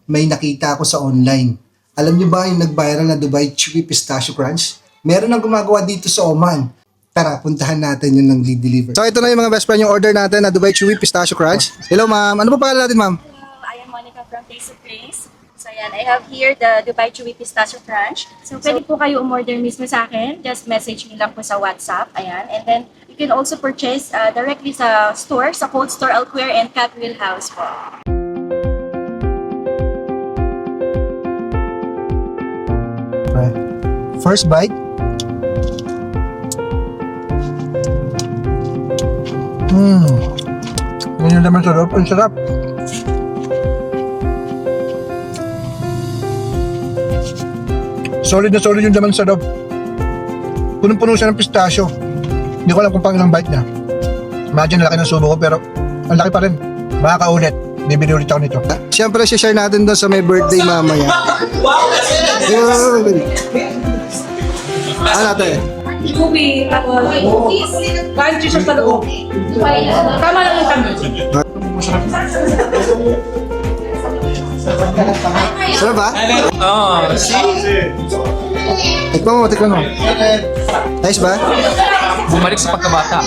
may nakita ako sa online. Alam niyo ba yung nag-viral na Dubai Chewy Pistachio Crunch? Meron nang gumagawa dito sa Oman. Tara, puntahan natin yung nang deliver. So ito na yung mga best friend, yung order natin na Dubai Chewy Pistachio Crunch. Hello ma'am, ano pa pangalan natin ma'am? I am Monica from Taste of Place. So ayan, I have here the Dubai Chewy Pistachio Crunch. So pwede po kayo umorder mismo sa akin. Just message me lang po sa WhatsApp. Ayan. And then you can also purchase directly sa store, sa Cold Store Alquer and Catwheel House po. First bite. Yan yung laman sa loob. Ang sarap. Solid na solid yung laman sa loob. Punong-puno siya ng pistachio. Hindi ko alam kung pang ilang bite niya. Imagine, laki ng subo ko pero ang laki pa rin. Makakaulit. Bibili ulit ako nito. Siyempre, share natin doon sa may birthday mamaya. Ano natin? Movie, crunchy siya sa loob. Tama lang yung kami. Sarap ba? Oh, see? Tikman mo. Nice ba? Bumalik sa pagkabata.